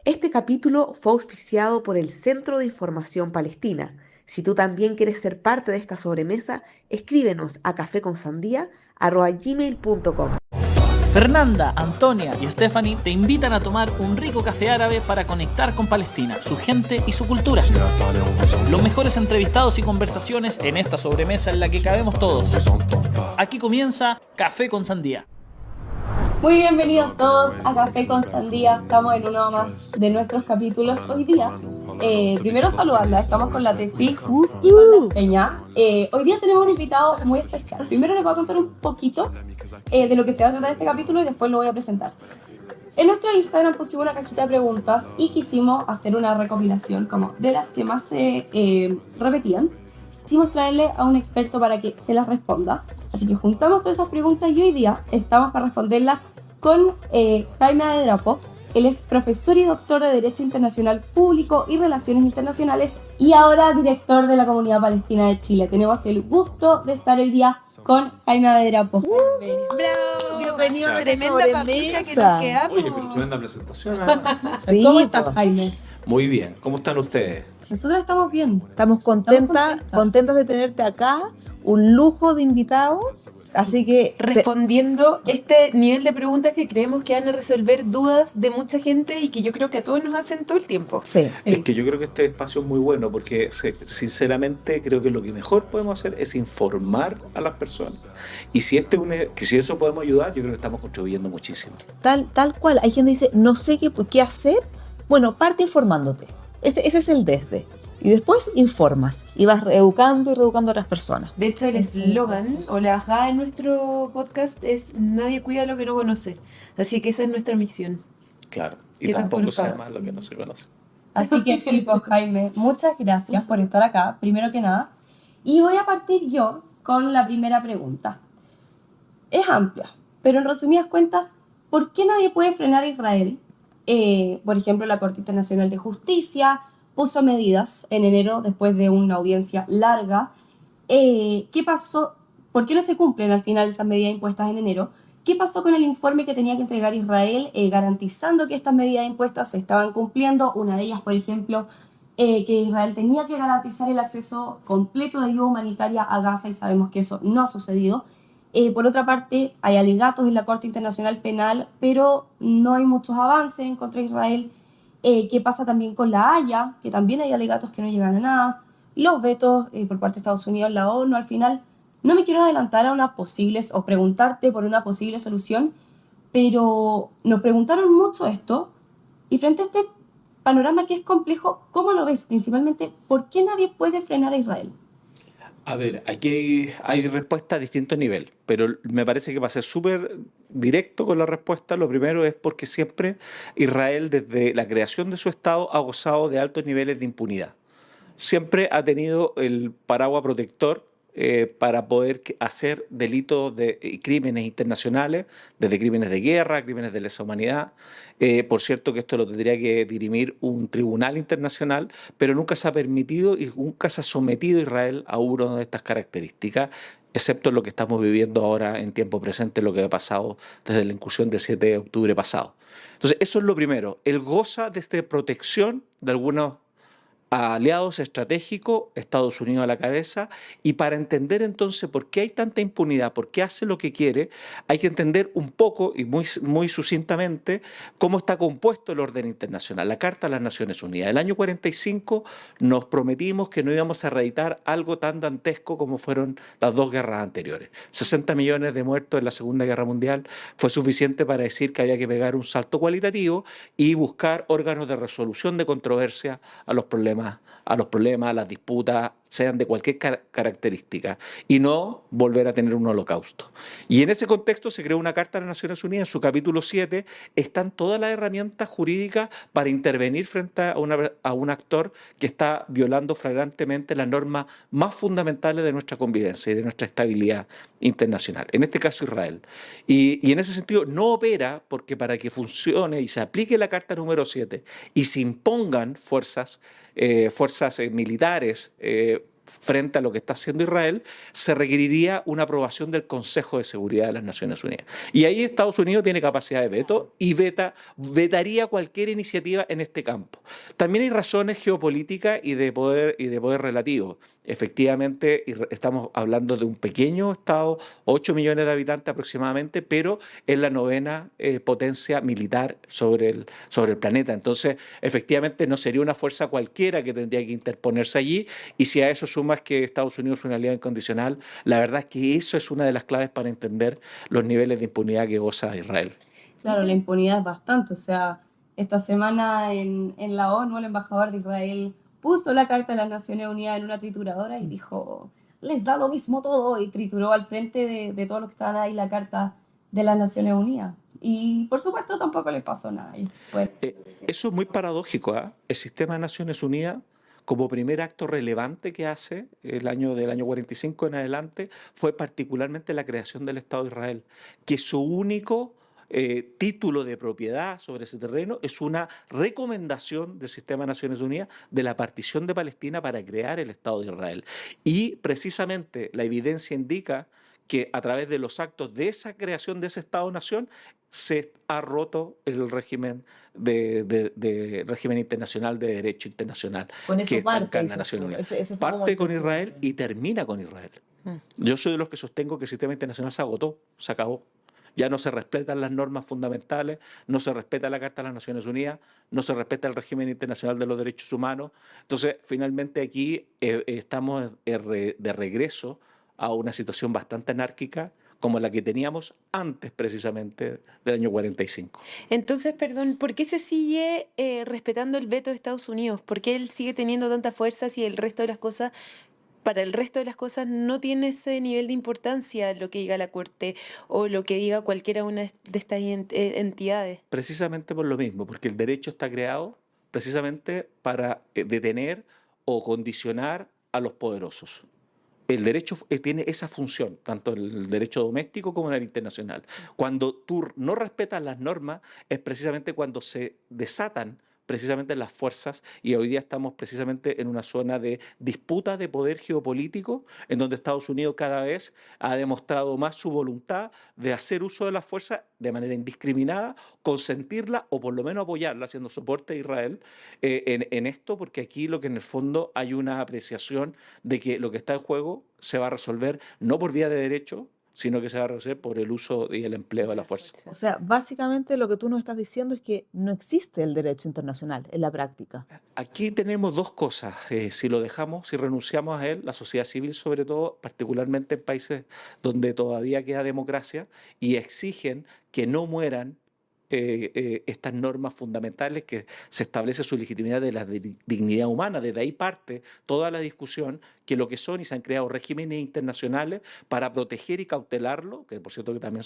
Este capítulo fue auspiciado por el Centro de Información Palestina. Si tú también quieres ser parte de esta sobremesa, escríbenos a cafeconsandía@gmail.com. Fernanda, Antonia y Stephanie te invitan a tomar un rico café árabe para conectar con Palestina, su gente y su cultura. Los mejores entrevistados y conversaciones en esta sobremesa en la que cabemos todos. Aquí comienza Café con Sandía. Muy bienvenidos todos a Café con Sandía. Estamos en uno más de nuestros capítulos hoy día. Primero saludarla, estamos con la Tefi y con la Peña. Hoy día tenemos un invitado muy especial. Primero les voy a contar un poquito de lo que se va a tratar este capítulo y después lo voy a presentar. En nuestro Instagram pusimos una cajita de preguntas y quisimos hacer una recopilación como de las que más se repetían. Quisimos traerle a un experto para que se las responda. Así que juntamos todas esas preguntas y hoy día estamos para responderlas con Jaime Adedrapo. Él es profesor y doctor de Derecho Internacional Público y Relaciones Internacionales y ahora director de la Comunidad Palestina de Chile. Tenemos el gusto de estar hoy día con Jaime Adedrapo. ¡Bravo! Bienvenido a la Tremenda papita que nos sobremesa. quedamos. Oye, pero tremenda presentación. Sí, ¿Cómo estás, Jaime? Muy bien. ¿Cómo están ustedes? Nosotros estamos bien. estamos contentas de tenerte acá. Un lujo de invitado. Así que Respondiendo este nivel de preguntas que creemos que van a resolver dudas de mucha gente y que yo creo que a todos nos hacen todo el tiempo. sí. Es que yo creo que este espacio es muy bueno porque sinceramente creo que lo que mejor podemos hacer es informar a las personas. Y si si eso podemos ayudar, yo creo que estamos contribuyendo muchísimo. Tal cual. Hay gente que dice, no sé qué hacer. Bueno, parte informándote. Ese es el desde. Y después informas. Y vas educando y reeducando a otras personas. De hecho, el eslogan o la ajá en nuestro podcast es nadie cuida lo que no conoce. Así que esa es nuestra misión. Claro. Y ¿Qué tan tampoco sea culpas? más lo que no se conoce. Así que sí, pues Jaime, muchas gracias por estar acá, primero que nada. Y voy a partir yo con la primera pregunta. Es amplia, pero en resumidas cuentas, ¿por qué nadie puede frenar a Israel? Por ejemplo, la Corte Internacional de Justicia puso medidas en enero después de una audiencia larga. ¿Qué pasó? ¿Por qué no se cumplen al final esas medidas impuestas en enero? ¿Qué pasó con el informe que tenía que entregar Israel garantizando que estas medidas impuestas se estaban cumpliendo? Una de ellas, por ejemplo, que Israel tenía que garantizar el acceso completo de ayuda humanitaria a Gaza y sabemos que eso no ha sucedido. Por otra parte, hay alegatos en la Corte Internacional Penal, pero no hay muchos avances en contra de Israel. ¿Qué pasa también con la Haya? Que también hay alegatos que no llegan a nada. Los vetos por parte de Estados Unidos, la ONU, al final. No me quiero adelantar a una posible, o preguntarte por una posible solución, pero nos preguntaron mucho esto, y frente a este panorama que es complejo, ¿cómo lo ves? Principalmente, ¿por qué nadie puede frenar a Israel? A ver, aquí hay respuesta a distintos niveles, pero me parece que va a ser súper directo con la respuesta. Lo primero es porque siempre Israel, desde la creación de su Estado, ha gozado de altos niveles de impunidad. Siempre ha tenido el paraguas protector para poder hacer delitos y crímenes internacionales, desde crímenes de guerra, crímenes de lesa humanidad. Por cierto que esto lo tendría que dirimir un tribunal internacional, pero nunca se ha permitido y nunca se ha sometido Israel a una de estas características, excepto lo que estamos viviendo ahora en tiempo presente, lo que ha pasado desde la incursión del 7 de octubre pasado. Entonces, eso es lo primero. Él goza de esta protección de algunos aliados estratégicos, Estados Unidos a la cabeza, y para entender entonces por qué hay tanta impunidad, por qué hace lo que quiere, hay que entender un poco y muy sucintamente cómo está compuesto el orden internacional, la Carta de las Naciones Unidas. El año 45 nos prometimos que no íbamos a reeditar algo tan dantesco como fueron las dos guerras anteriores. 60 millones de muertos en la Segunda Guerra Mundial fue suficiente para decir que había que pegar un salto cualitativo y buscar órganos de resolución de controversia a las disputas, sean de cualquier característica, y no volver a tener un holocausto. Y en ese contexto se creó una Carta de las Naciones Unidas. En su capítulo 7 están todas las herramientas jurídicas para intervenir frente a un actor que está violando flagrantemente las normas más fundamentales de nuestra convivencia y de nuestra estabilidad internacional, en este caso Israel. Y en ese sentido no opera porque para que funcione y se aplique la Carta número 7 y se impongan fuerzas militares frente a lo que está haciendo Israel, se requeriría una aprobación del Consejo de Seguridad de las Naciones Unidas. Y ahí Estados Unidos tiene capacidad de veto y vetaría cualquier iniciativa en este campo. También hay razones geopolíticas y de poder relativo. Efectivamente, estamos hablando de un pequeño estado, 8 millones de habitantes aproximadamente, pero es la novena potencia militar sobre el planeta. Entonces, efectivamente, no sería una fuerza cualquiera que tendría que interponerse allí, y si a eso sumas que Estados Unidos es una aliado incondicional, la verdad es que eso es una de las claves para entender los niveles de impunidad que goza Israel. Claro, la impunidad es bastante. O sea, esta semana en la ONU el embajador de Israel puso la Carta de las Naciones Unidas en una trituradora y dijo, les da lo mismo todo, y trituró al frente de todos los que estaban ahí la Carta de las Naciones Unidas. Y por supuesto tampoco les pasó nada. Eso es muy paradójico, ¿eh? El sistema de Naciones Unidas, como primer acto relevante que hace del año 45 en adelante, fue particularmente la creación del Estado de Israel, que su único título de propiedad sobre ese terreno es una recomendación del sistema de Naciones Unidas de la partición de Palestina para crear el Estado de Israel. Y precisamente la evidencia indica que a través de los actos de esa creación de ese Estado-nación se ha roto el régimen régimen internacional de derecho internacional Con eso que parte, estanca en la Nación Unida. ese fue como Parte el con Israel precedente. y termina con Israel. Yo soy de los que sostengo que el sistema internacional se agotó, se acabó. Ya no se respetan las normas fundamentales, no se respeta la Carta de las Naciones Unidas, no se respeta el régimen internacional de los derechos humanos. Entonces, finalmente aquí estamos de regreso a una situación bastante anárquica como la que teníamos antes precisamente del año 45. Entonces, perdón, ¿por qué se sigue respetando el veto de Estados Unidos? ¿Por qué él sigue teniendo tanta fuerza si el resto de las cosas, para el resto de las cosas no tiene ese nivel de importancia lo que diga la Corte o lo que diga cualquiera una de estas entidades? Precisamente por lo mismo, porque el derecho está creado precisamente para detener o condicionar a los poderosos. El derecho tiene esa función, tanto en el derecho doméstico como en el internacional. Cuando tú no respetas las normas, es precisamente cuando se desatan precisamente las fuerzas, y hoy día estamos precisamente en una zona de disputa de poder geopolítico, en donde Estados Unidos cada vez ha demostrado más su voluntad de hacer uso de la fuerza de manera indiscriminada, consentirla o por lo menos apoyarla, haciendo soporte a Israel en esto, porque aquí lo que en el fondo hay una apreciación de que lo que está en juego se va a resolver no por vía de derecho, sino que se va a resolver por el uso y el empleo de la fuerza. O sea, básicamente lo que tú nos estás diciendo es que no existe el derecho internacional en la práctica. Aquí tenemos dos cosas. Si lo dejamos, si renunciamos a él, la sociedad civil sobre todo, particularmente en países donde todavía queda democracia y exigen que no mueran estas normas fundamentales que se establece su legitimidad de la dignidad humana. Desde ahí parte toda la discusión que lo que son, y se han creado regímenes internacionales para proteger y cautelarlo, que por cierto que también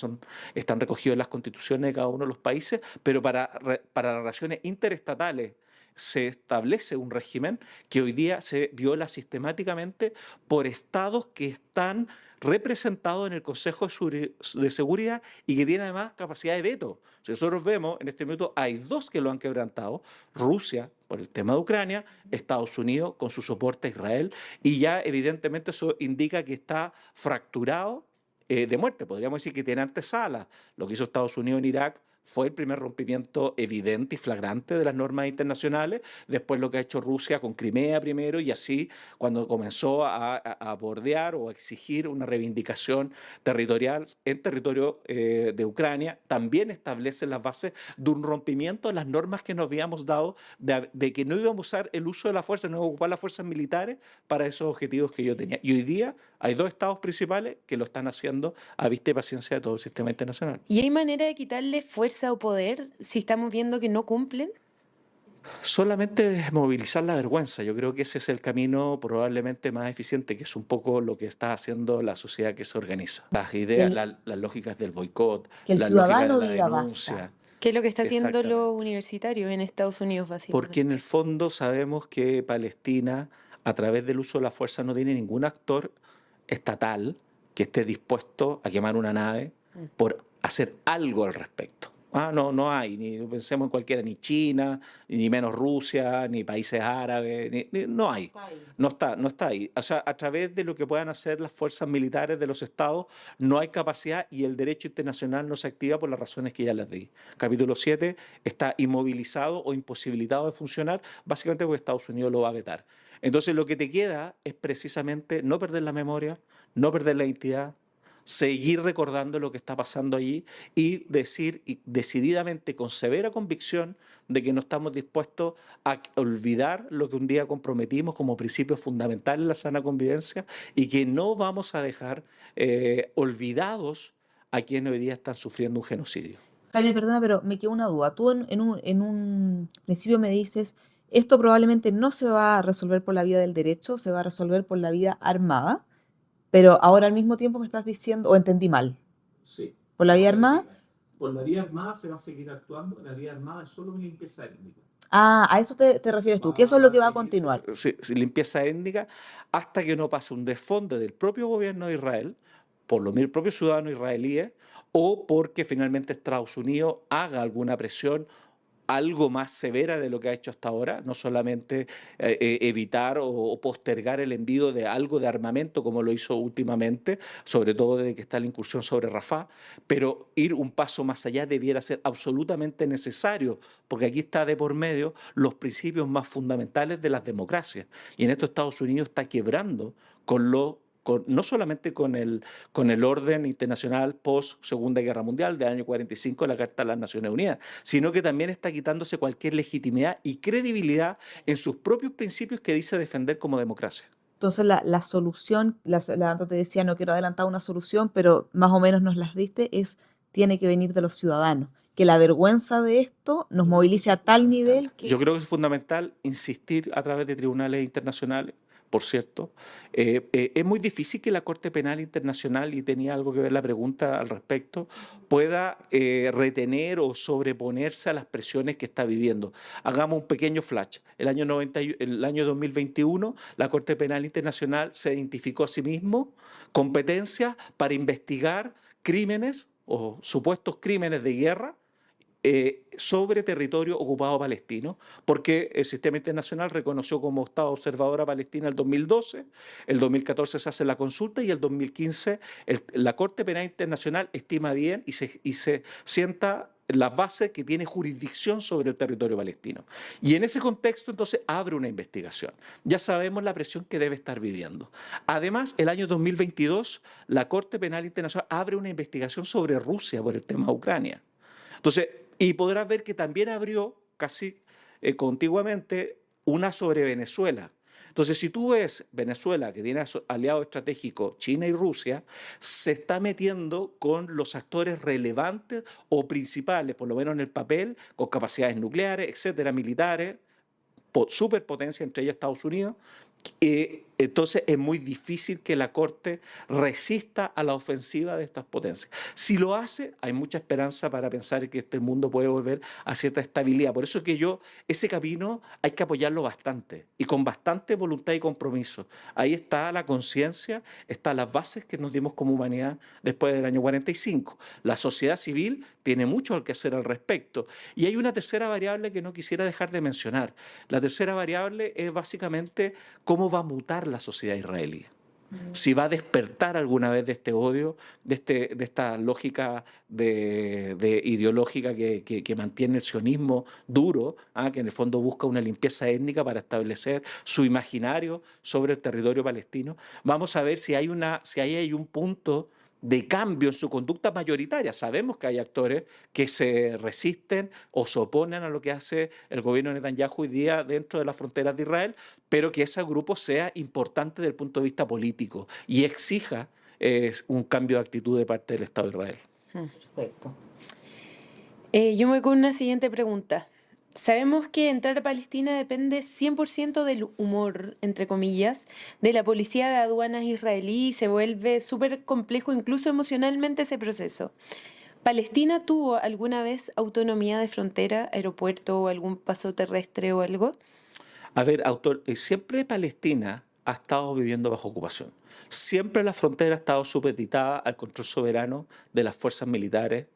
están recogidos en las constituciones de cada uno de los países, pero para las relaciones interestatales se establece un régimen que hoy día se viola sistemáticamente por estados que están representados en el Consejo de Seguridad y que tienen además capacidad de veto. Si nosotros vemos, en este minuto hay dos que lo han quebrantado: Rusia por el tema de Ucrania, Estados Unidos con su soporte a Israel, y ya evidentemente eso indica que está fracturado de muerte. Podríamos decir que tiene antesala. Lo que hizo Estados Unidos en Irak fue el primer rompimiento evidente y flagrante de las normas internacionales. Después lo que ha hecho Rusia con Crimea primero, y así cuando comenzó a bordear o a exigir una reivindicación territorial en territorio de Ucrania, también establece las bases de un rompimiento de las normas que nos habíamos dado de que no íbamos a usar el uso de la fuerza, no íbamos a ocupar las fuerzas militares para esos objetivos que yo tenía. Y hoy día hay dos estados principales que lo están haciendo a vista y paciencia de todo el sistema internacional. ¿Y hay manera de quitarle fuerza o poder si estamos viendo que no cumplen? Solamente movilizar la vergüenza. Yo creo que ese es el camino probablemente más eficiente, que es un poco lo que está haciendo la sociedad que se organiza. Las ideas, las lógicas del boicot, Que el las lógicas ciudadano de la diga denuncia. basta. ¿Qué es lo que está haciendo Exactamente. los universitarios en Estados Unidos, básicamente? Porque en el fondo sabemos que Palestina, a través del uso de la fuerza, no tiene ningún actor estatal que esté dispuesto a quemar una nave por hacer algo al respecto. No, no hay, ni pensemos en cualquiera, ni China, ni menos Rusia, ni países árabes, no hay, no está ahí. O sea, a través de lo que puedan hacer las fuerzas militares de los estados, no hay capacidad y el derecho internacional no se activa por las razones que ya les di. Capítulo 7 está inmovilizado o imposibilitado de funcionar, básicamente porque Estados Unidos lo va a vetar. Entonces, lo que te queda es precisamente no perder la memoria, no perder la identidad, seguir recordando lo que está pasando allí y decir decididamente, con severa convicción, de que no estamos dispuestos a olvidar lo que un día comprometimos como principio fundamental en la sana convivencia y que no vamos a dejar olvidados a quienes hoy día están sufriendo un genocidio. Jaime, perdona, pero me quedó una duda. Tú en un principio me dices, esto probablemente no se va a resolver por la vía del derecho, se va a resolver por la vía armada, pero ahora al mismo tiempo me estás diciendo, o entendí mal, Sí. por la vía armada. Por la vía armada se va a seguir actuando, la vía armada es solo una limpieza étnica. Ah, a eso te refieres tú, que eso es lo que va a continuar. Sí, sí, limpieza étnica hasta que no pase un desfonde del propio gobierno de Israel, por los propios ciudadanos israelíes, o porque finalmente Estados Unidos haga alguna presión algo más severa de lo que ha hecho hasta ahora, no solamente evitar o postergar el envío de algo de armamento como lo hizo últimamente, sobre todo desde que está la incursión sobre Rafah, pero ir un paso más allá debiera ser absolutamente necesario, porque aquí está de por medio los principios más fundamentales de las democracias. Y en esto Estados Unidos está quebrando no solamente con el orden internacional post Segunda Guerra Mundial del año 45 de la Carta de las Naciones Unidas, sino que también está quitándose cualquier legitimidad y credibilidad en sus propios principios que dice defender como democracia. Entonces la solución, Anto te decía, no quiero adelantar una solución, pero más o menos nos las diste, tiene que venir de los ciudadanos. Que la vergüenza de esto nos movilice a tal nivel que... Yo creo que es fundamental insistir a través de tribunales internacionales. Por cierto, es muy difícil que la Corte Penal Internacional, y tenía algo que ver la pregunta al respecto, pueda retener o sobreponerse a las presiones que está viviendo. Hagamos un pequeño flash. El año 2021, la Corte Penal Internacional se identificó a sí mismo competencias para investigar crímenes o supuestos crímenes de guerra sobre territorio ocupado palestino, porque el sistema internacional reconoció como Estado observador a Palestina el 2012, el 2014 se hace la consulta y el 2015 la Corte Penal Internacional estima bien y se sienta las bases que tiene jurisdicción sobre el territorio palestino. Y en ese contexto entonces abre una investigación. Ya sabemos la presión que debe estar viviendo. Además, el año 2022 la Corte Penal Internacional abre una investigación sobre Rusia por el tema de Ucrania. Entonces, y podrás ver que también abrió casi contiguamente una sobre Venezuela. Entonces, si tú ves Venezuela, que tiene aliados estratégicos China y Rusia, se está metiendo con los actores relevantes o principales, por lo menos en el papel, con capacidades nucleares, etcétera, militares, superpotencia, entre ellas Estados Unidos. Entonces es muy difícil que la Corte resista a la ofensiva de estas potencias. Si lo hace, hay mucha esperanza para pensar que este mundo puede volver a cierta estabilidad. Por eso es que ese camino hay que apoyarlo bastante y con bastante voluntad y compromiso. Ahí está la conciencia, están las bases que nos dimos como humanidad después del año 45. La sociedad civil tiene mucho que hacer al respecto. Y hay una tercera variable que no quisiera dejar de mencionar. La tercera variable es básicamente cómo va a mutar la sociedad israelí. Si va a despertar alguna vez de este odio, de esta lógica ideológica que mantiene el sionismo duro, que en el fondo busca una limpieza étnica para establecer su imaginario sobre el territorio palestino. Vamos a ver si hay un punto de cambio en su conducta mayoritaria. Sabemos que hay actores que se resisten o se oponen a lo que hace el gobierno de Netanyahu hoy día dentro de las fronteras de Israel, pero que ese grupo sea importante desde el punto de vista político y exija un cambio de actitud de parte del Estado de Israel. Perfecto. Yo me voy con una siguiente pregunta. Sabemos que entrar a Palestina depende 100% del humor, entre comillas, de la policía de aduanas israelí y se vuelve súper complejo incluso emocionalmente ese proceso. ¿Palestina tuvo alguna vez autonomía de frontera, aeropuerto o algún paso terrestre o algo? A ver, siempre Palestina ha estado viviendo bajo ocupación. Siempre la frontera ha estado supeditada al control soberano de las fuerzas militares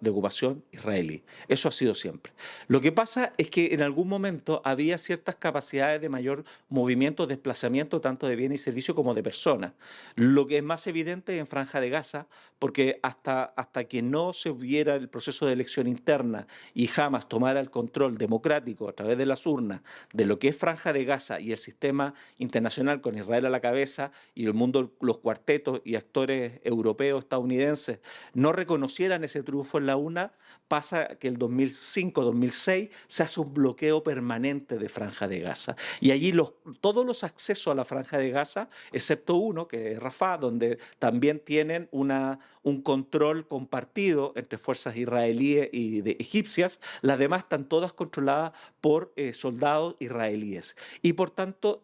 de ocupación israelí. Eso ha sido siempre. Lo que pasa es que en algún momento había ciertas capacidades de mayor movimiento, desplazamiento, tanto de bienes y servicios como de personas. Lo que es más evidente en Franja de Gaza, porque hasta que no se hubiera el proceso de elección interna y Hamas tomara el control democrático a través de las urnas de lo que es Franja de Gaza y el sistema internacional con Israel a la cabeza y el mundo, los cuartetos y actores europeos, estadounidenses, no reconocieran ese triunfo en la UNA, pasa que el 2005-2006 se hace un bloqueo permanente de Franja de Gaza. Y allí todos los accesos a la Franja de Gaza, excepto uno, que es Rafah, donde también tienen un control compartido entre fuerzas israelíes y egipcias, las demás están todas controladas por soldados israelíes. Y por tanto,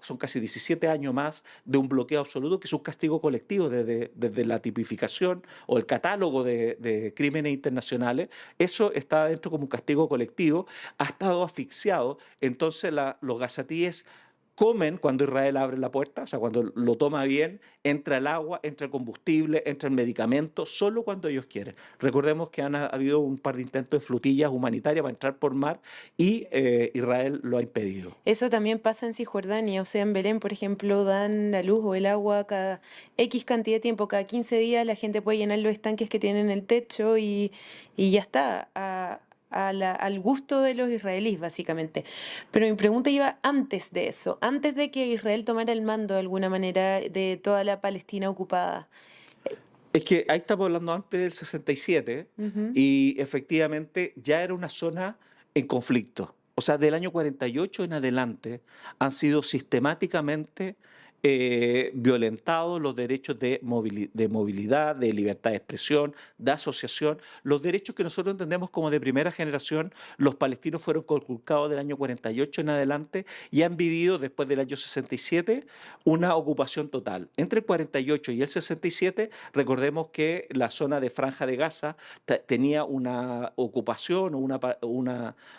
son casi 17 años más de un bloqueo absoluto, que es un castigo colectivo desde la tipificación o el catálogo de crímenes internacionales. Eso está dentro como un castigo colectivo, ha estado asfixiado. Entonces los gazatíes comen cuando Israel abre la puerta, o sea, cuando lo toma bien, entra el agua, entra el combustible, entra el medicamento, solo cuando ellos quieren. Recordemos que ha habido un par de intentos de flotillas humanitarias para entrar por mar y Israel lo ha impedido. Eso también pasa en Cisjordania, o sea, en Belén, por ejemplo, dan la luz o el agua cada X cantidad de tiempo, cada 15 días la gente puede llenar los estanques que tienen en el techo y ya está, al gusto de los israelíes, básicamente. Pero mi pregunta iba antes de eso, antes de que Israel tomara el mando de alguna manera de toda la Palestina ocupada. Es que ahí estamos hablando antes del 67 y efectivamente ya era una zona en conflicto. O sea, del año 48 en adelante han sido sistemáticamente violentados los derechos de movilidad, de libertad de expresión, de asociación, los derechos que nosotros entendemos como de primera generación. Los palestinos fueron conculcados del año 48 en adelante y han vivido después del año 67 una ocupación total. Entre el 48 y el 67, recordemos que la zona de Franja de Gaza tenía una ocupación o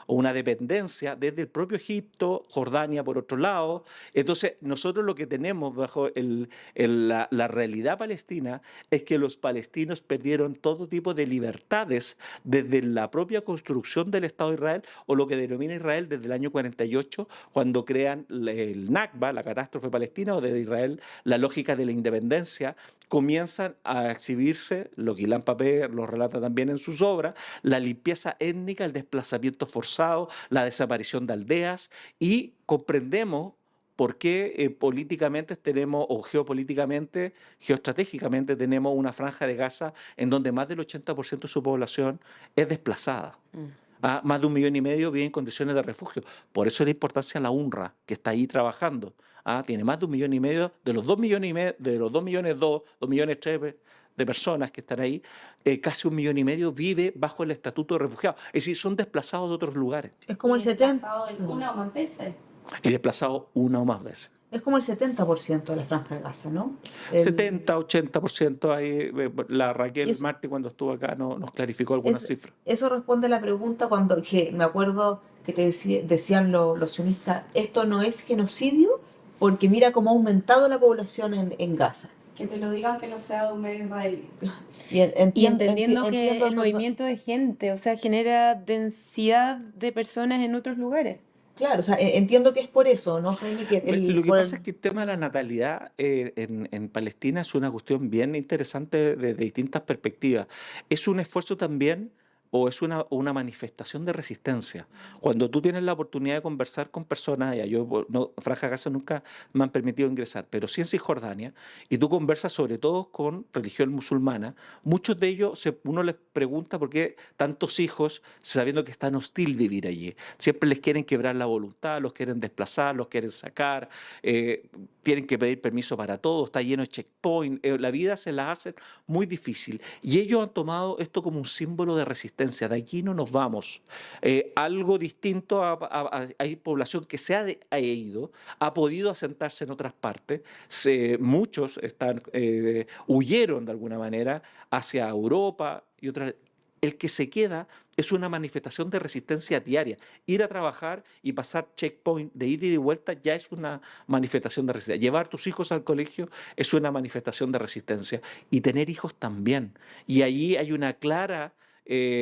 una dependencia desde el propio Egipto, Jordania por otro lado. Entonces, nosotros lo que tenemos bajo la realidad palestina es que los palestinos perdieron todo tipo de libertades desde la propia construcción del Estado de Israel, o lo que denomina Israel desde el año 48, cuando crean el Nakba, la catástrofe palestina, o desde Israel la lógica de la independencia. Comienzan a exhibirse, lo que Ilan Pappé lo relata también en sus obras, la limpieza étnica, el desplazamiento forzado, la desaparición de aldeas, y comprendemos por qué políticamente tenemos, o geopolíticamente, geoestratégicamente tenemos una franja de Gaza en donde más del 80% de su población es desplazada. Más de 1,5 millones vive en condiciones de refugio. Por eso la importancia de la UNRWA, que está ahí trabajando. Tiene más de 1,5 millones, de los 2 millones, de los 2 millones 2 millones 3 de personas que están ahí, casi 1,5 millones vive bajo el estatuto de refugiado. Es decir, son desplazados de otros lugares. Es como el 70%. Una o más veces. Y desplazados una o más veces. Es como el 70% de la Franja de Gaza, ¿no? 70, 80% ahí. La Raquel Martí, cuando estuvo acá, nos clarificó algunas cifras. Eso responde a la pregunta que me acuerdo que decían los sionistas, esto no es genocidio porque mira cómo ha aumentado la población en Gaza. Que te lo digan que no sea de un medio israelí. Y entendiendo que el movimiento de gente, o sea, genera densidad de personas en otros lugares. Claro, o sea, entiendo que es por eso, ¿no, Jaime? Lo que pasa es que el tema de la natalidad en Palestina es una cuestión bien interesante desde distintas perspectivas. Es un esfuerzo también, o es una manifestación de resistencia. Cuando tú tienes la oportunidad de conversar con personas, Franja de Gaza nunca me han permitido ingresar, pero sí en Cisjordania, y tú conversas sobre todo con religión musulmana, muchos de ellos, uno les pregunta por qué tantos hijos, sabiendo que es tan hostil vivir allí. Siempre les quieren quebrar la voluntad, los quieren desplazar, los quieren sacar, tienen que pedir permiso para todo, está lleno de checkpoint, la vida se la hace muy difícil. Y ellos han tomado esto como un símbolo de resistencia. De aquí no nos vamos. Algo distinto, hay población que ha ido, ha podido asentarse en otras partes. Muchos huyeron de alguna manera hacia Europa y otras. El que se queda es una manifestación de resistencia diaria. Ir a trabajar y pasar checkpoint de ida y de vuelta ya es una manifestación de resistencia. Llevar a tus hijos al colegio es una manifestación de resistencia. Y tener hijos también. Y allí hay una clara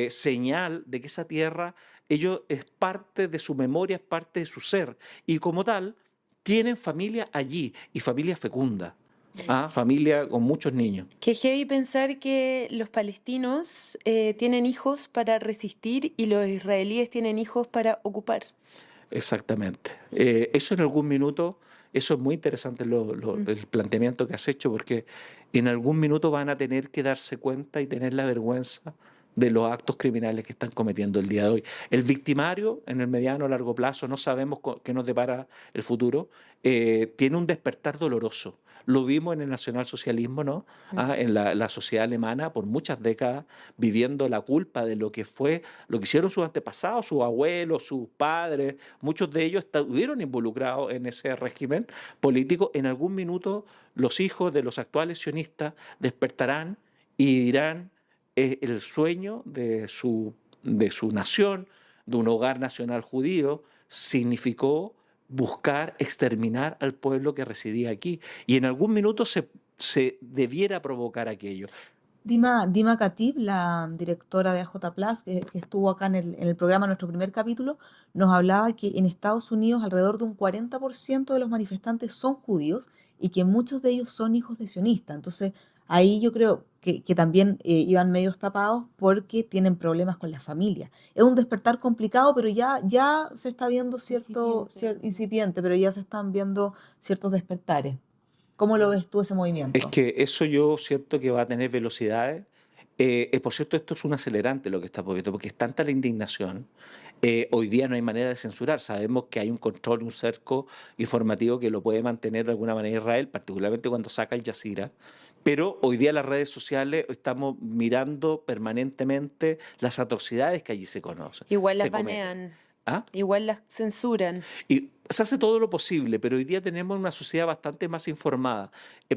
señal de que esa tierra, ellos es parte de su memoria, es parte de su ser. Y como tal, tienen familia allí y familia fecunda. Familia con muchos niños. Que heavy pensar que los palestinos tienen hijos para resistir y los israelíes tienen hijos para ocupar. Exactamente. Eso en algún minuto, eso es muy interesante el planteamiento que has hecho, porque en algún minuto van a tener que darse cuenta y tener la vergüenza de los actos criminales que están cometiendo el día de hoy. El victimario, en el mediano o largo plazo, no sabemos qué nos depara el futuro, tiene un despertar doloroso. Lo vimos en el nacionalsocialismo, ¿no? En la sociedad alemana, por muchas décadas, viviendo la culpa de lo que fue, lo que hicieron sus antepasados, sus abuelos, sus padres. Muchos de ellos estuvieron involucrados en ese régimen político. En algún minuto, los hijos de los actuales sionistas despertarán y dirán: el sueño de su nación, de un hogar nacional judío, significó buscar exterminar al pueblo que residía aquí. Y en algún minuto se debiera provocar aquello. Dima Khatib, la directora de AJ Plus, que estuvo acá en el programa, nuestro primer capítulo, nos hablaba que en Estados Unidos alrededor de un 40% de los manifestantes son judíos y que muchos de ellos son hijos de sionistas. Entonces, ahí yo creo que también iban medios tapados porque tienen problemas con la familia. Es un despertar complicado, pero ya se está viendo incipiente, pero ya se están viendo ciertos despertares. ¿Cómo lo ves tú ese movimiento? Es que eso yo siento que va a tener velocidades. Por cierto, esto es un acelerante lo que está viendo, porque es tanta la indignación. Hoy día no hay manera de censurar. Sabemos que hay un control, un cerco informativo que lo puede mantener de alguna manera Israel, particularmente cuando saca Al Jazeera. Pero hoy día las redes sociales estamos mirando permanentemente las atrocidades que allí se conocen. Igual las se cometen. banean, ¿Ah? igual las censuran. Y se hace todo lo posible, pero hoy día tenemos una sociedad bastante más informada.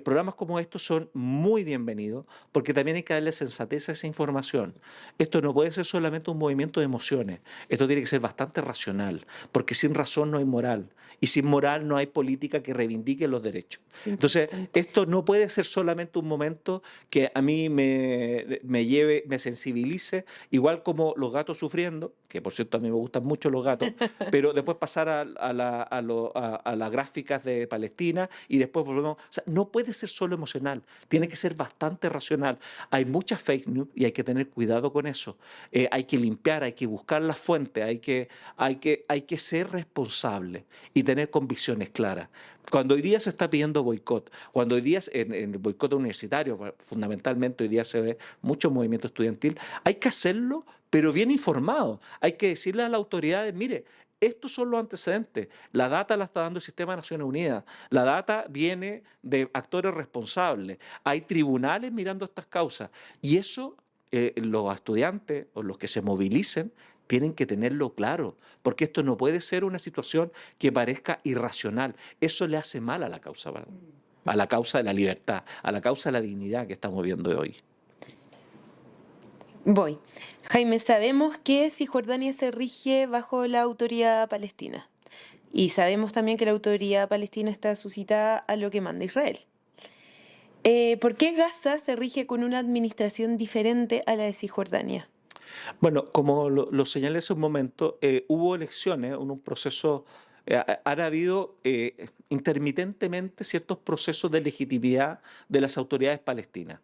Programas como estos son muy bienvenidos porque también hay que darle sensatez a esa información. Esto no puede ser solamente un movimiento de emociones, esto tiene que ser bastante racional, porque sin razón no hay moral y sin moral no hay política que reivindique los derechos. Entonces, esto no puede ser solamente un momento que a mí me lleve, me sensibilice, igual como los gatos sufriendo, que por cierto a mí me gustan mucho los gatos, pero después pasar a las gráficas de Palestina y después volvemos. O sea, no puede ser solo emocional, tiene que ser bastante racional. Hay muchas fake news y hay que tener cuidado con eso. Hay que limpiar, hay que buscar las fuentes, hay que ser responsable y tener convicciones claras. Cuando hoy día se está pidiendo boicot, cuando hoy día en el boicot universitario, fundamentalmente hoy día se ve mucho movimiento estudiantil, hay que hacerlo, pero bien informado. Hay que decirle a las autoridades: mire, estos son los antecedentes. La data la está dando el Sistema de Naciones Unidas. La data viene de actores responsables. Hay tribunales mirando estas causas. Y eso los estudiantes o los que se movilicen tienen que tenerlo claro, porque esto no puede ser una situación que parezca irracional. Eso le hace mal a la causa de la libertad, a la causa de la dignidad que estamos viendo hoy. Voy. Jaime, sabemos que Cisjordania se rige bajo la autoridad palestina y sabemos también que la autoridad palestina está suscitada a lo que manda Israel. ¿Por qué Gaza se rige con una administración diferente a la de Cisjordania? Bueno, como lo señalé hace un momento, hubo elecciones, un proceso, han habido intermitentemente ciertos procesos de legitimidad de las autoridades palestinas.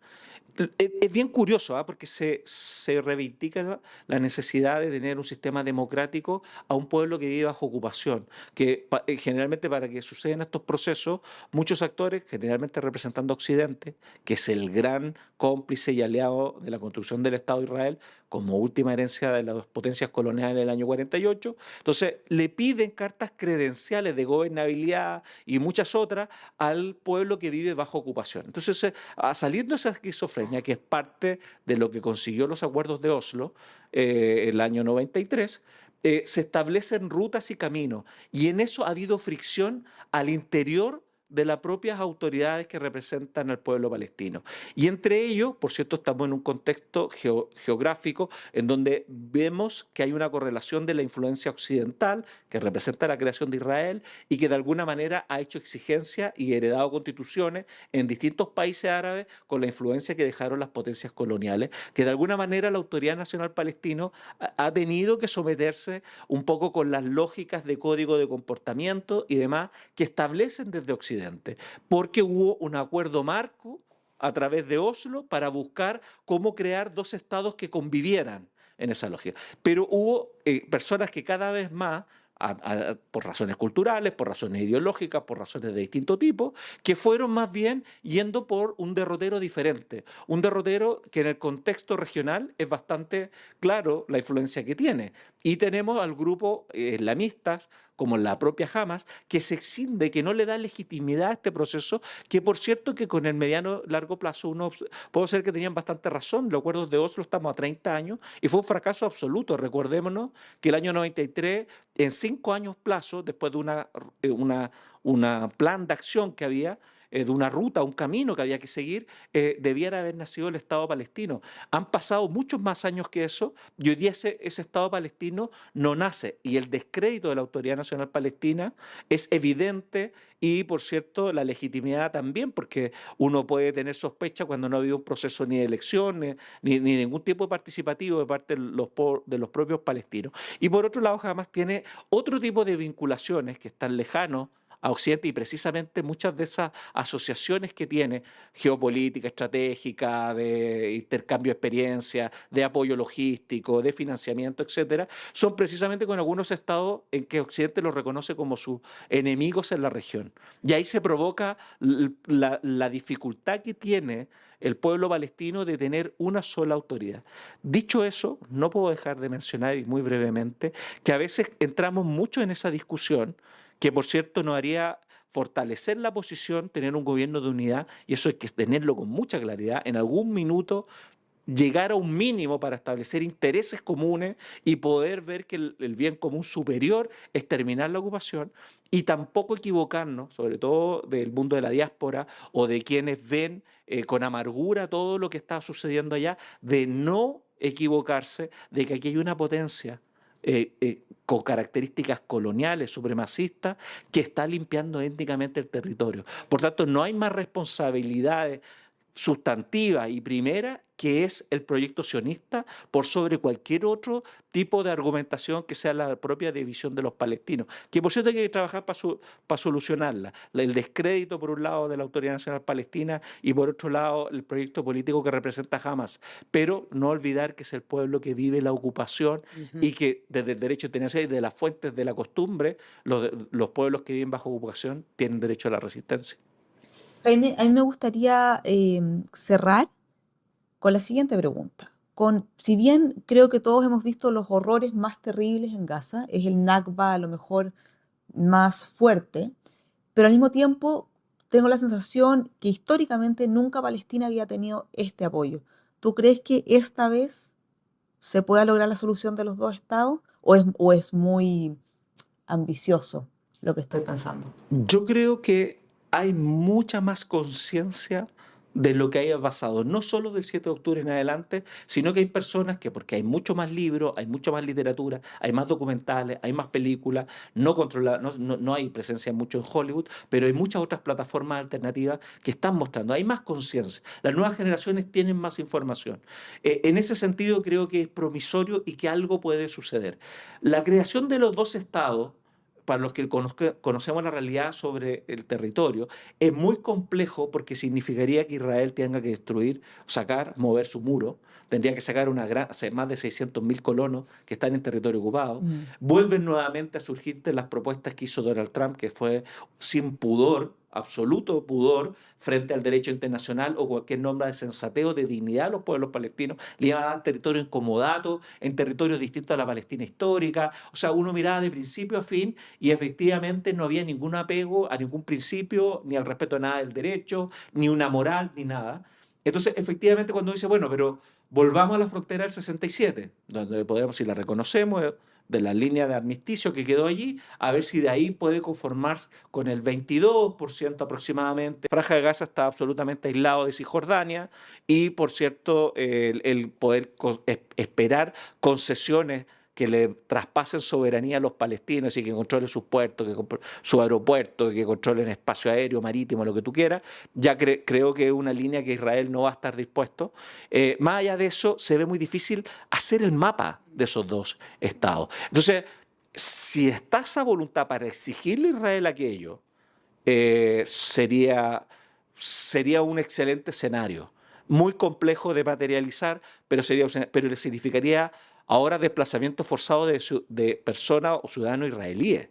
Es bien curioso, porque se reivindica la necesidad de tener un sistema democrático a un pueblo que vive bajo ocupación, que generalmente para que sucedan estos procesos, muchos actores, generalmente representando a Occidente, que es el gran cómplice y aliado de la construcción del Estado de Israel, como última herencia de las potencias coloniales del año 48, entonces le piden cartas credenciales de gobernabilidad y muchas otras al pueblo que vive bajo ocupación. Entonces, saliendo de esa esquizofrenia, que es parte de lo que consiguió los acuerdos de Oslo el año 93, se establecen rutas y caminos, y en eso ha habido fricción al interior de las propias autoridades que representan al pueblo palestino. Y entre ellos, por cierto, estamos en un contexto geográfico en donde vemos que hay una correlación de la influencia occidental, que representa la creación de Israel, y que de alguna manera ha hecho exigencias y heredado constituciones en distintos países árabes con la influencia que dejaron las potencias coloniales, que de alguna manera la Autoridad Nacional Palestina ha tenido que someterse un poco con las lógicas de código de comportamiento y demás que establecen desde Occidente, porque hubo un acuerdo marco a través de Oslo para buscar cómo crear dos estados que convivieran en esa lógica. Pero hubo personas que cada vez más, por razones culturales, por razones ideológicas, por razones de distinto tipo, que fueron más bien yendo por un derrotero diferente, un derrotero que en el contexto regional es bastante claro la influencia que tiene. Y tenemos al grupo islamistas, como la propia Hamas, que se exinde, que no le da legitimidad a este proceso, que por cierto que con el mediano largo plazo uno puede ser que tenían bastante razón. Los acuerdos de Oslo estamos a 30 años y fue un fracaso absoluto. Recordémonos que el año 93, en 5 años plazo, después de una plan de acción que había, de una ruta, un camino que había que seguir, debiera haber nacido el Estado palestino. Han pasado muchos más años que eso y hoy día ese Estado palestino no nace. Y el descrédito de la Autoridad Nacional Palestina es evidente y, por cierto, la legitimidad también, porque uno puede tener sospecha cuando no ha habido un proceso ni de elección ni ningún tipo de participativo de parte de los propios palestinos. Y por otro lado, Hamas tiene otro tipo de vinculaciones que están lejanos a Occidente y precisamente muchas de esas asociaciones que tiene, geopolítica, estratégica, de intercambio de experiencia, de apoyo logístico, de financiamiento, etcétera, son precisamente con algunos estados en que Occidente los reconoce como sus enemigos en la región. Y ahí se provoca la dificultad que tiene el pueblo palestino de tener una sola autoridad. Dicho eso, no puedo dejar de mencionar, y muy brevemente, que a veces entramos mucho en esa discusión, que por cierto nos haría fortalecer la posición, tener un gobierno de unidad, y eso hay que tenerlo con mucha claridad, en algún minuto llegar a un mínimo para establecer intereses comunes y poder ver que el bien común superior es terminar la ocupación y tampoco equivocarnos, sobre todo del mundo de la diáspora o de quienes ven con amargura todo lo que está sucediendo allá, de no equivocarse de que aquí hay una potencia con características coloniales, supremacistas, que está limpiando étnicamente el territorio. Por tanto, no hay más responsabilidades sustantiva y primera que es el proyecto sionista por sobre cualquier otro tipo de argumentación que sea la propia división de los palestinos, que por cierto hay que trabajar para solucionarla. El descrédito por un lado de la Autoridad Nacional Palestina y por otro lado el proyecto político que representa Hamas, pero no olvidar que es el pueblo que vive la ocupación y que desde el derecho internacional y de las fuentes de la costumbre, los pueblos que viven bajo ocupación tienen derecho a la resistencia. Jaime, a mí me gustaría cerrar con la siguiente pregunta. Si bien creo que todos hemos visto los horrores más terribles en Gaza, es el Nakba a lo mejor más fuerte, pero al mismo tiempo tengo la sensación que históricamente nunca Palestina había tenido este apoyo. ¿Tú crees que esta vez se pueda lograr la solución de los dos estados o es muy ambicioso lo que estoy pensando? Yo creo que hay mucha más conciencia de lo que haya pasado, no solo del 7 de octubre en adelante, sino que hay personas que, porque hay mucho más libros, hay mucha más literatura, hay más documentales, hay más películas, no hay presencia mucho en Hollywood, pero hay muchas otras plataformas alternativas que están mostrando, hay más conciencia, las nuevas generaciones tienen más información. En ese sentido creo que es promisorio y que algo puede suceder. La creación de los dos estados, para los que conocemos la realidad sobre el territorio, es muy complejo porque significaría que Israel tenga que destruir, mover su muro, tendría que sacar más de 600.000 colonos que están en territorio ocupado. Vuelven nuevamente a surgir las propuestas que hizo Donald Trump, que fue sin pudor, absoluto pudor, frente al derecho internacional o cualquier nombre de sensateo, de dignidad a los pueblos palestinos, le iba a dar territorio incomodato en territorios distintos a la Palestina histórica. O sea, uno miraba de principio a fin y efectivamente no había ningún apego a ningún principio, ni al respeto a nada del derecho, ni una moral, ni nada. Entonces, efectivamente, cuando dice, bueno, pero volvamos a la frontera del 67, donde podríamos, si la reconocemos, de la línea de armisticio que quedó allí, a ver si de ahí puede conformarse con el 22% aproximadamente. Franja de Gaza está absolutamente aislado de Cisjordania y, por cierto, el poder esperar concesiones que le traspasen soberanía a los palestinos y que controlen sus puertos, su aeropuerto, que controlen espacio aéreo, marítimo, lo que tú quieras, ya creo que es una línea que Israel no va a estar dispuesto. Más allá de eso, se ve muy difícil hacer el mapa de esos dos estados. Entonces, si está esa voluntad para exigirle a Israel aquello, sería un excelente escenario. Muy complejo de materializar, pero le significaría ahora desplazamiento forzado de personas o ciudadanos israelíes.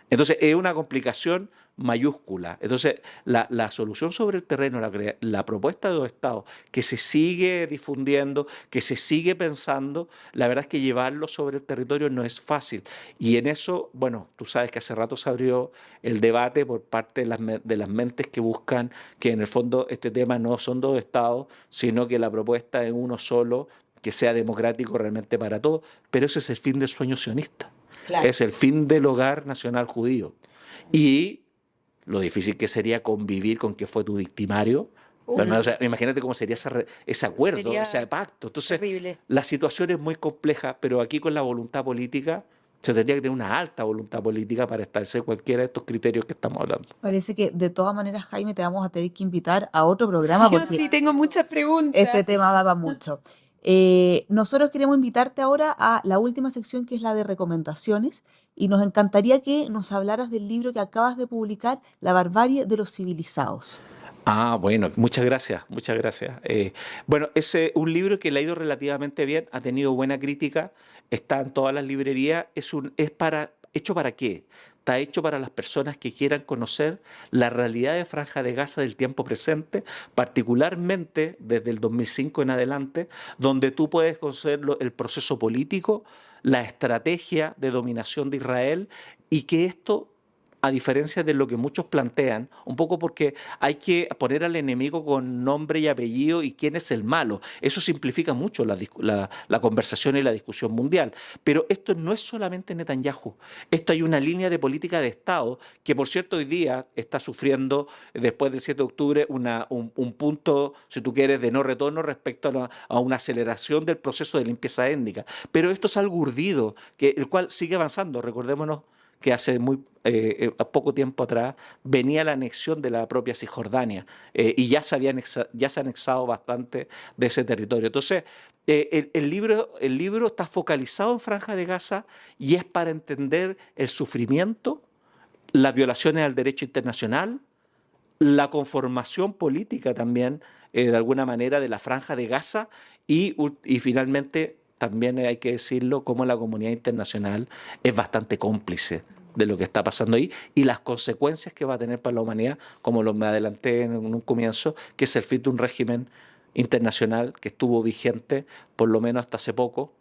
Entonces, es una complicación mayúscula. Entonces, la solución sobre el terreno, la propuesta de dos estados, que se sigue difundiendo, que se sigue pensando, la verdad es que llevarlo sobre el territorio no es fácil. Y en eso, bueno, tú sabes que hace rato se abrió el debate por parte de las mentes que buscan que en el fondo este tema no son dos estados, sino que la propuesta es uno solo, que sea democrático realmente para todos, pero ese es el fin del sueño sionista. Claro. Es el fin del hogar nacional judío. Y lo difícil que sería convivir con que fue tu victimario. O sea, imagínate cómo sería ese acuerdo, ese pacto. Entonces, terrible. La situación es muy compleja, pero aquí con la voluntad política se tendría que tener una alta voluntad política para establecer cualquiera de estos criterios que estamos hablando. Parece que de todas maneras, Jaime, te vamos a tener que invitar a otro programa. Yo sí tengo muchas preguntas. Este tema daba mucho. Nosotros queremos invitarte ahora a la última sección, que es la de recomendaciones, y nos encantaría que nos hablaras del libro que acabas de publicar, La barbarie de los civilizados. Bueno, muchas gracias, muchas gracias. Bueno, es un libro que le ha ido relativamente bien, ha tenido buena crítica, está en todas las librerías, ¿hecho para qué? Está hecho para las personas que quieran conocer la realidad de Franja de Gaza del tiempo presente, particularmente desde el 2005 en adelante, donde tú puedes conocer el proceso político, la estrategia de dominación de Israel, y que esto, a diferencia de lo que muchos plantean, un poco porque hay que poner al enemigo con nombre y apellido y quién es el malo. Eso simplifica mucho la conversación y la discusión mundial. Pero esto no es solamente Netanyahu. Esto hay una línea de política de Estado que, por cierto, hoy día está sufriendo, después del 7 de octubre, un punto, si tú quieres, de no retorno respecto a una aceleración del proceso de limpieza étnica. Pero esto es algo urdido, el cual sigue avanzando. Recordémonos que hace poco tiempo atrás venía la anexión de la propia Cisjordania y ya se ha anexado bastante de ese territorio. Entonces, el libro está focalizado en Franja de Gaza y es para entender el sufrimiento, las violaciones al derecho internacional, la conformación política también, de alguna manera, de la Franja de Gaza y finalmente, también hay que decirlo, cómo la comunidad internacional es bastante cómplice de lo que está pasando ahí y las consecuencias que va a tener para la humanidad, como me adelanté en un comienzo, que es el fin de un régimen internacional que estuvo vigente por lo menos hasta hace poco,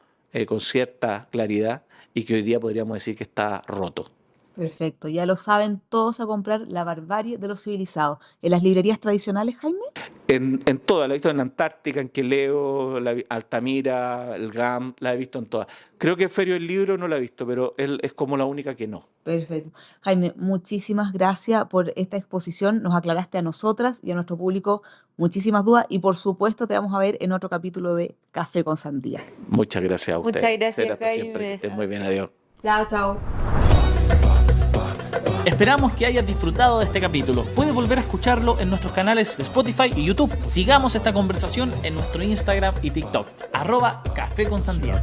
con cierta claridad, y que hoy día podríamos decir que está roto. Perfecto, ya lo saben todos a comprar La barbarie de los civilizados. ¿En las librerías tradicionales, Jaime? En todas, la he visto en Antártica, en Queleo, Altamira, el GAM, la he visto en todas. Creo que Ferio del Libro no la he visto, pero es como la única que no. Perfecto. Jaime, muchísimas gracias por esta exposición. Nos aclaraste a nosotras y a nuestro público muchísimas dudas y por supuesto te vamos a ver en otro capítulo de Café con Sandía. Muchas gracias a ustedes. Muchas gracias, Será Jaime. siempre. Que estén muy bien, adiós. Chao, chao. Esperamos que hayas disfrutado de este capítulo. Puedes volver a escucharlo en nuestros canales de Spotify y YouTube. Sigamos esta conversación en nuestro Instagram y TikTok. @Café con Sandía.